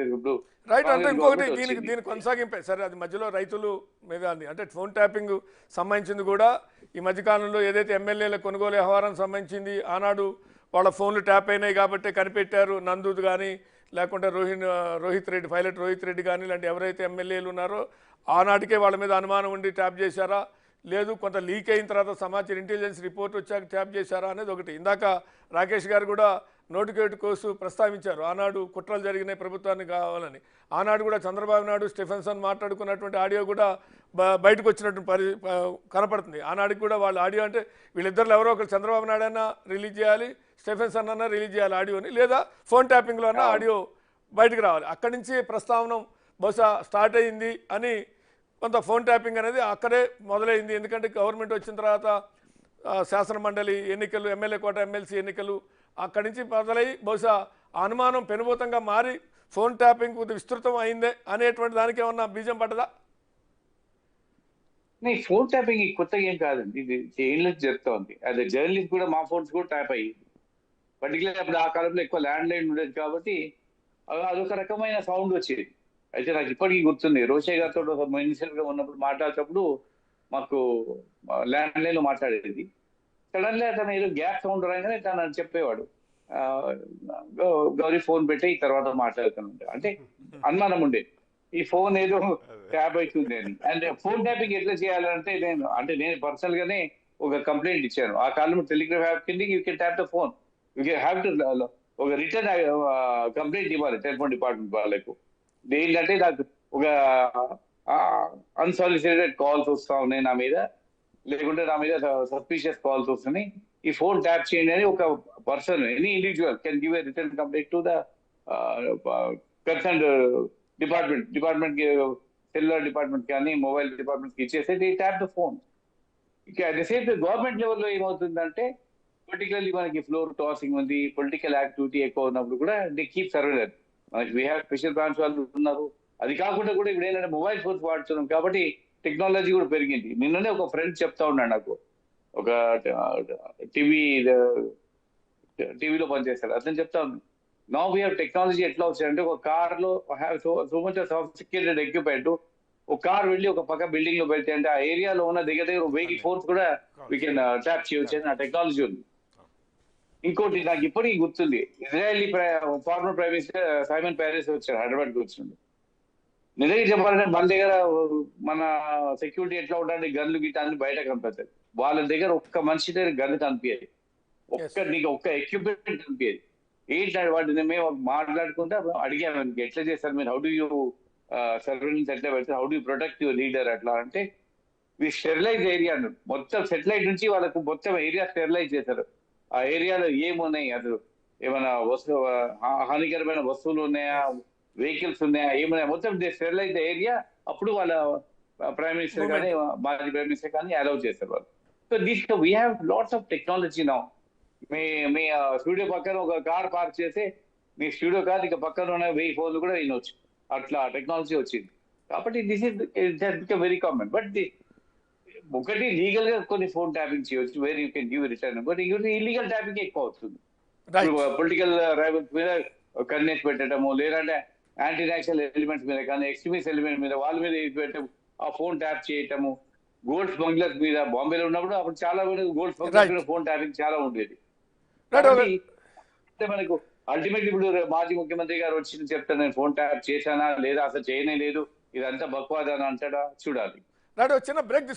ఇప్పుడు రైట్. అంటే కాంగ్రెస్ ఇంకొకటి గవర్నమెంట్ దీనికి వచ్చింది. దీని కొనసాగింపే సరే, అది మధ్యలో రైతులు మీద అంటే ఫోన్ ట్యాపింగ్ సంబంధించింది కూడా ఈ మధ్యకాలంలో ఏదైతే ఎమ్మెల్యేల కొనుగోలు వ్యవహారం సంబంధించింది, ఆనాడు వాళ్ళ ఫోన్లు ట్యాప్ అయినాయి కాబట్టి కనిపెట్టారు. నందూద్ కానీ లేకుంటే రోహిత్ రెడ్డి, పైలట్ రోహిత్ రెడ్డి కానీ ఇలాంటి ఎవరైతే ఎమ్మెల్యేలు ఉన్నారో ఆనాటికే వాళ్ళ మీద అనుమానం ఉండి ట్యాప్ చేశారా, లేదు కొంత లీక్ అయిన తర్వాత సమాచారం ఇంటెలిజెన్స్ రిపోర్ట్ వచ్చాక ట్యాప్ చేశారా అనేది ఒకటి. ఇందాక రాకేష్ గారు కూడా నోటికేట్ కోర్సు ప్రస్తావించారు. ఆనాడు కుట్రలు జరిగినాయి ప్రభుత్వాన్ని కావాలని. ఆనాడు కూడా చంద్రబాబు నాయుడు స్టెఫెన్సన్ మాట్లాడుకున్నటువంటి ఆడియో కూడా బయటకు వచ్చినట్టు కనపడుతుంది. ఆనాడికి కూడా వాళ్ళ ఆడియో అంటే వీళ్ళిద్దరు ఎవరో ఒకరు చంద్రబాబు నాయుడు అన్నా రిలీజ్ చేయాలి, స్టెఫెన్సన్ అన్నా రిలీజ్ చేయాలి ఆడియోని, లేదా ఫోన్ ట్యాపింగ్లో అన్నా ఆడియో బయటకు రావాలి. అక్కడి నుంచి ప్రస్తావన బహుశా స్టార్ట్ అయ్యింది అని, కొంత ఫోన్ ట్యాపింగ్ అనేది అక్కడే మొదలైంది. ఎందుకంటే గవర్నమెంట్ వచ్చిన తర్వాత శాసన మండలి ఎన్నికలు, ఎమ్మెల్యే కోట ఎమ్మెల్సీ ఎన్నికలు అక్కడి నుంచి మొదలై బహుశా అనుమానం పెనుభూతంగా మారి ఫోన్ ట్యాపింగ్ విస్తృతం అయిందే అనేటువంటి దానికి ఏమన్నా బీజం పడ్డదా? ఫోన్ ట్యాపింగ్ కొత్తగా ఏం కాదండి, ఇది ఏళ్ళ జరుగుతూ ఉంది. అదే జర్నలిస్ట్ కూడా మా ఫోన్స్ కూడా ట్యాప్ అయ్యి, పర్టికులర్ అప్పుడు ఆ కాలంలో ఎక్కువ ల్యాండ్ లైన్ ఉండేది కాబట్టి అదొక రకమైన సౌండ్ వచ్చేది. అయితే నాకు ఇప్పటికీ గుర్తుంది, రోషయ్య గారితో మినిస్టర్ గా ఉన్నప్పుడు మాట్లాడేటప్పుడు మాకు ల్యాండ్ లైన్ లో మాట్లాడేది. సడన్లీ అతను ఏదో గ్యాప్ సౌండ్ రాగానే తను చెప్పేవాడు, గౌరీ ఫోన్ పెట్టి తర్వాత మాట్లాడుతున్నాడు. అంటే అనుమానం ఉండేది ఈ ఫోన్ ఏదో ట్యాప్ అవుతుంది అని. అండ్ ఫోన్ ట్యాపింగ్ ఎట్లా చేయాలంటే నేను పర్సనల్ గానే ఒక కంప్లైంట్ ఇచ్చాను. ఆ కాలంలో టెలిగ్రాఫ్ యాప్ కింద you can tap the phone, you can have to ఒక రిటర్న్ కంప్లైంట్ ఇవ్వాలి టెలిఫోన్ డిపార్ట్మెంట్ వాళ్ళకు. ఏంటంటే నాకు ఒక అన్సాలిసిటెడ్ కాల్స్ వస్తా ఉన్నాయి నా మీద, లేకుంటే నా మీద సస్పిషియస్ కాల్స్ వస్తున్నాయి, ఈ ఫోన్ ట్యాప్ చేయండి అని ఒక person, any individual can give a return complaint to the concern department cellular department కానీ మొబైల్ డిపార్ట్మెంట్ కి ఇచ్చేస్తే దే ట్యాప్ ద ఫోన్. ఇక అట్ ద సేమ్ గవర్నమెంట్ లెవెల్లో ఏమవుతుందంటే, పర్టికులర్లీ మనకి ఫ్లోర్ టాసింగ్ ఉంది, పొలిటికల్ యాక్టివిటీ ఎక్కువ ఉన్నప్పుడు కూడా దే కీప్ సర్వేలెన్స్. మనకి వీ హ్యావ్ స్పెషల్ బ్రాంచ్ వాళ్ళు ఉన్నారు. అది కాకుండా కూడా ఇప్పుడు ఏంటంటే మొబైల్ ఫోన్స్ వాడుతున్నాం కాబట్టి టెక్నాలజీ కూడా పెరిగింది. నిన్ననే ఒక ఫ్రెండ్ చెప్తా ఉన్నాడు నాకు, ఒక టీవీలో పనిచేస్తాడు, అతను చెప్తా ఉన్నాడు, నౌ వీ హ్యావ్ టెక్నాలజీ ఎట్లా వచ్చాయంటే, ఒక కార్ లో have so much sophisticated equipment, ఒక కార్ వెళ్ళి ఒక పక్క బిల్డింగ్ లో పెడితే అంటే ఆ ఏరియాలో ఉన్న దగ్గర వెహికల్ ఫోన్స్ కూడా వీ కెన్ ట్యాప్ చేయొచ్చు అని ఆ టెక్నాలజీ ఉంది. ఇంకోటి నాకు ఇప్పటికీ గుర్తుంది, Israeli farmer prime minister Simon Paris వచ్చాడు, హైదరాబాద్కి వచ్చిండు. నిజంగా చెప్పాలంటే మన దగ్గర మన సెక్యూరిటీ ఎట్లా ఉండాలి, గన్లు గిట్ట అన్ని బయట కనిపిస్తాయి. వాళ్ళ దగ్గర ఒక్క మనిషి దగ్గర గన్ను కనిపించేది, నీకు ఒక్క ఎక్విప్మెంట్ కనిపించేది. ఏంటంటే వాటిని మేము మాట్లాడుకుంటే అడిగాము, ఎట్లా చేస్తారు మీరు, హౌ డూ యూ సర్వేలెన్స్ ఎట్లా పెడతారు, how do protect your leader అట్లా అంటే, మీ స్టెరిలైజ్ ఏరియా మొత్తం సెటిలైట్ నుంచి వాళ్ళకు మొత్తం ఏరియా స్టెరిలైజ్ చేశారు. ఆ ఏరియాలో ఏమున్నాయి, అసలు ఏమైనా హానికరమైన వస్తువులు ఉన్నాయా, వెహికల్స్ ఉన్నాయా, ఏమైనా మొత్తం స్టెరిలైజ్ ఏరియా. అప్పుడు వాళ్ళ ప్రైమ్ మినిస్టర్ కానీ మాజీ ప్రైమ్ మినిస్టర్ కానీ అలౌ చేశారు వాళ్ళు. So this we have lots of technology now. Me studio పక్కన ఒక కార్ పార్క్ చేస్తే మీ స్టూడియో కార్ ఇక పక్కన ఉన్న 1000 ఫోన్లు కూడా వినొచ్చు, అట్లా టెక్నాలజీ వచ్చింది. కాబట్టి this is very common. But ఒకటి లీగల్ గా కొన్ని ఫోన్ ట్యాపింగ్ చేయవచ్చు, where you can give return, but illegal tapping ఎక్కువ అవుతుంది. పొలిటికల్ రైవల్స్ మీద కన్నేసి పెట్టడము, లేదంటే యాంటీ నేషనల్ ఎలిమెంట్స్ మీద కానీ ఎక్స్ట్రీమిస్ట్ ఎలిమెంట్ మీద వాళ్ళ మీద పెట్టడం, ఆ ఫోన్ ట్యాప్ చేయటము. గోల్డ్ స్మగ్లర్స్ మీద బాంబేలో ఉన్నప్పుడు అప్పుడు చాలా గోల్డ్ స్మగ్లర్స్ మీద ఫోన్ ట్యాపింగ్ చాలా ఉండేది. మనకు అల్టిమేట్లీ ఇప్పుడు మాజీ ముఖ్యమంత్రి గారు వచ్చి చెప్తాను, నేను ఫోన్ ట్యాప్ చేశానా లేదా, అసలు చేయనే లేదు, ఇదంతా బక్వాద్ అని అంటాడా చూడాలి. చిన్న బ్రేక్